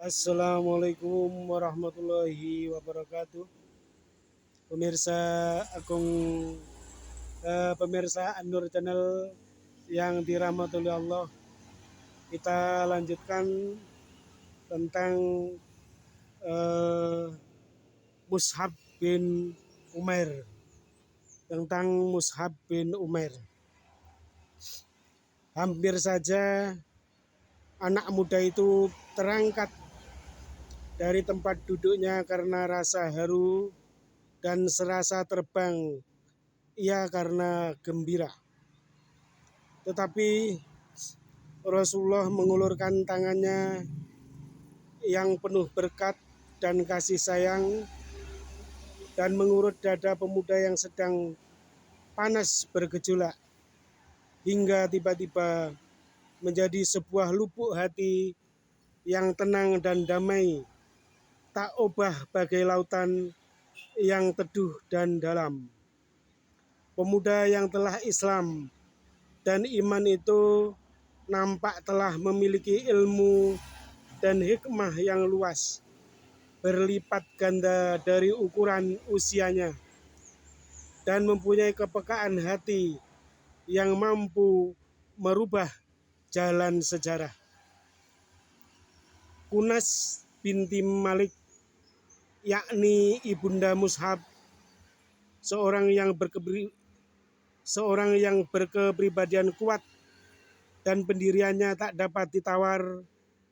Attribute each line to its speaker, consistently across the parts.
Speaker 1: Assalamualaikum warahmatullahi wabarakatuh. Pemirsa Agung, pemirsa An-Nur Channel yang dirahmati oleh Allah, kita lanjutkan tentang eh, Mus'hab bin Umair. Tentang Mus'hab bin Umair. Hampir saja anak muda itu terangkat dari tempat duduknya karena rasa haru dan serasa terbang ia karena gembira. Tetapi Rasulullah mengulurkan tangannya yang penuh berkat dan kasih sayang dan mengurut dada pemuda yang sedang panas bergejolak hingga tiba-tiba menjadi sebuah lubuk hati yang tenang dan damai, tak obah bagai lautan yang teduh dan dalam. Pemuda yang telah Islam dan iman itu nampak telah memiliki ilmu dan hikmah yang luas, berlipat ganda dari ukuran usianya, dan mempunyai kepekaan hati yang mampu merubah jalan sejarah. Kunas binti Malik, yakni ibunda Mus'hab, seorang yang berkepribadian kuat dan pendiriannya tak dapat ditawar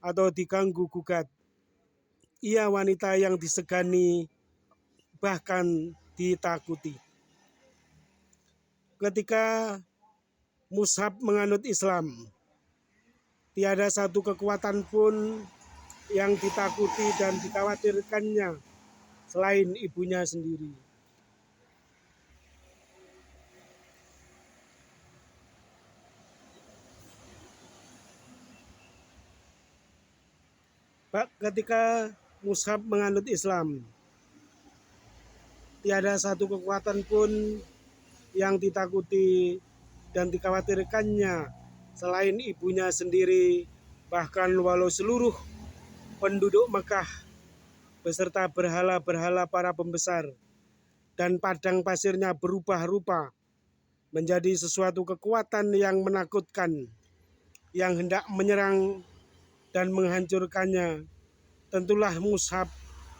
Speaker 1: atau diganggu gugat. Ia wanita yang disegani, bahkan ditakuti. Ketika Mus'hab menganut Islam, tiada satu kekuatan pun yang ditakuti dan dikhawatirkannya selain ibunya sendiri. Ketika Mus'hab menganut Islam, tiada satu kekuatan pun yang ditakuti dan dikhawatirkannya selain ibunya sendiri, bahkan walau seluruh penduduk Mekah beserta berhala-berhala para pembesar dan padang pasirnya berubah rupa menjadi sesuatu kekuatan yang menakutkan yang hendak menyerang dan menghancurkannya, tentulah Mus'hab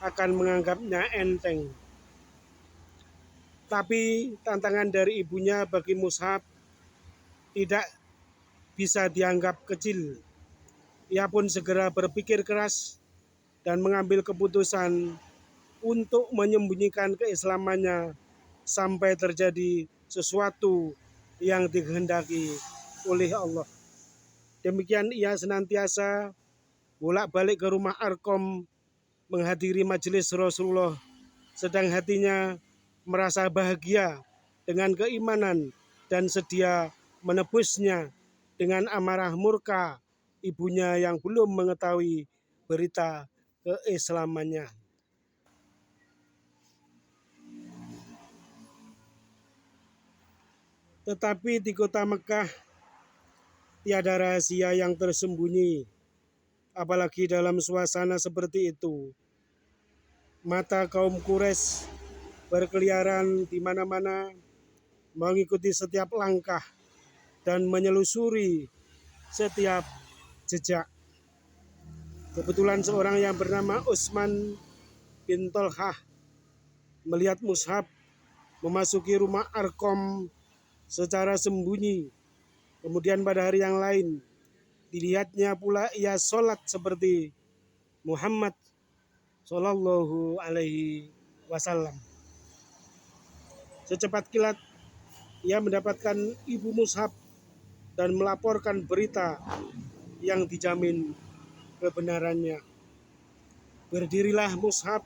Speaker 1: akan menganggapnya enteng. Tapi tantangan dari ibunya bagi Mus'hab tidak bisa dianggap kecil. Ia pun segera berpikir keras dan mengambil keputusan untuk menyembunyikan keislamannya sampai terjadi sesuatu yang dikehendaki oleh Allah. Demikian ia senantiasa bolak-balik ke rumah Arkom menghadiri majelis Rasulullah, sedang hatinya merasa bahagia dengan keimanan dan sedia menebusnya dengan amarah murka ibunya yang belum mengetahui berita keislamannya. Tetapi di kota Mekah tiada rahasia yang tersembunyi, apalagi dalam suasana seperti itu. Mata kaum Quraisy berkeliaran di mana-mana, mengikuti setiap langkah dan menyelusuri setiap jejak. Kebetulan seorang yang bernama Utsman bin Tolhah melihat Mus'hab memasuki rumah Arkom secara sembunyi. Kemudian pada hari yang lain dilihatnya pula ia sholat seperti Muhammad Shallallahu Alaihi Wasallam. Secepat kilat ia mendapatkan ibu Mus'hab dan melaporkan berita yang dijamin kebenarannya. Berdirilah Mus'hab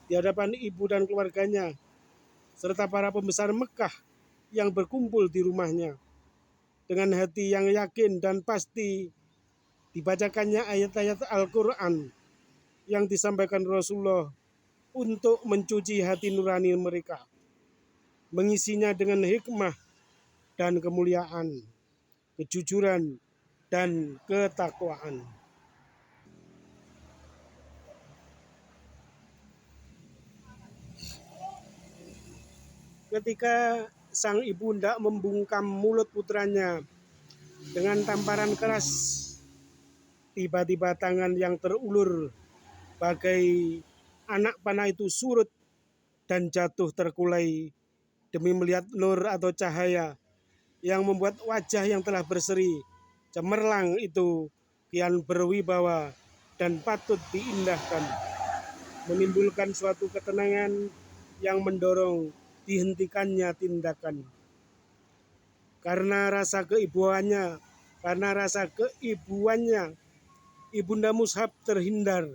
Speaker 1: di hadapan ibu dan keluarganya serta para pembesar Mekah yang berkumpul di rumahnya. Dengan hati yang yakin dan pasti dibacakannya ayat-ayat Al-Quran yang disampaikan Rasulullah untuk mencuci hati nurani mereka, mengisinya dengan hikmah dan kemuliaan, kejujuran dan ketakwaan. ketika sang ibu hendak membungkam mulut putranya dengan tamparan keras, tiba-tiba tangan yang terulur bagai anak panah itu surut dan jatuh terkulai demi melihat nur atau cahaya yang membuat wajah yang telah berseri cemerlang itu kian berwibawa dan patut diindahkan, menimbulkan suatu ketenangan yang mendorong dihentikannya tindakan. Karena rasa keibuannya, Ibunda Mushab terhindar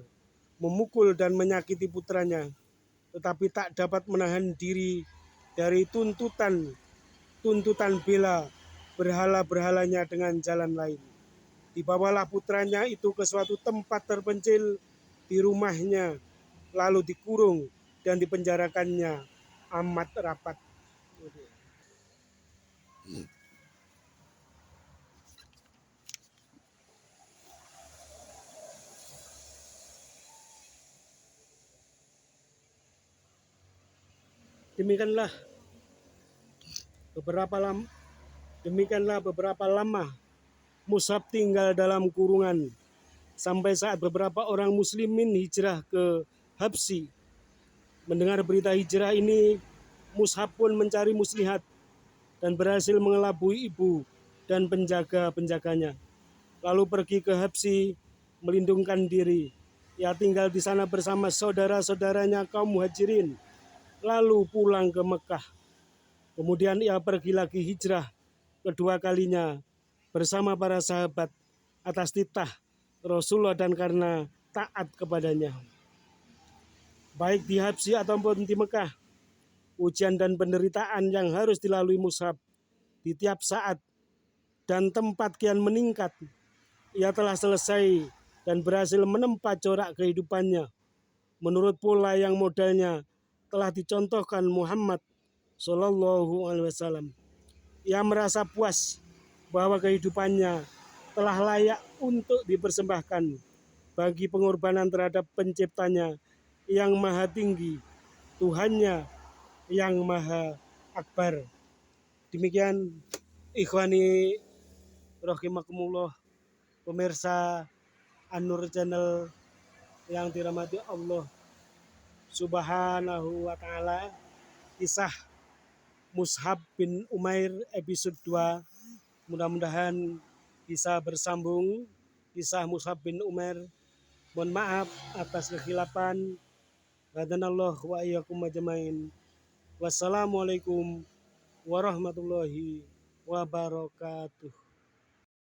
Speaker 1: memukul dan menyakiti putranya, tetapi tak dapat menahan diri dari tuntutan bela berhala-berhalanya dengan jalan lain. Dibawalah putranya itu ke suatu tempat terpencil di rumahnya, lalu dikurung dan dipenjarakannya amat rapat. Demikianlah beberapa lama Mushab tinggal dalam kurungan sampai saat beberapa orang muslimin hijrah ke Habsyi. Mendengar berita hijrah ini, Mushab pun mencari muslihat dan berhasil mengelabui ibu dan penjaga-penjaganya. Lalu pergi ke Habsyi melindungkan diri. Ia tinggal di sana bersama saudara-saudaranya kaum muhajirin, lalu pulang ke Mekah. Kemudian ia pergi lagi hijrah kedua kalinya bersama para sahabat atas titah Rasulullah dan karena taat kepadanya. Baik di Habsyi ataupun di Mekah, ujian dan penderitaan yang harus dilalui Mushab di tiap saat dan tempat kian meningkat. Ia telah selesai dan berhasil menempa corak kehidupannya menurut pola yang modalnya telah dicontohkan Muhammad Shallallahu Alaihi Wasallam. Ia merasa puas bahwa kehidupannya telah layak untuk dipersembahkan bagi pengorbanan terhadap penciptanya yang maha tinggi, Tuhannya yang maha akbar. Demikian ikhwani rahimakumullah, pemirsa An-Nur Channel yang dirahmati Allah Subhanahu wa taala, kisah Mushab bin Umair episode 2 mudah-mudahan bisa bersambung. Kisah Mushab bin Umair, mohon maaf atas kekhilafan. Hadanallah wa iyyakum ajmain. Wassalamualaikum warahmatullahi wabarakatuh.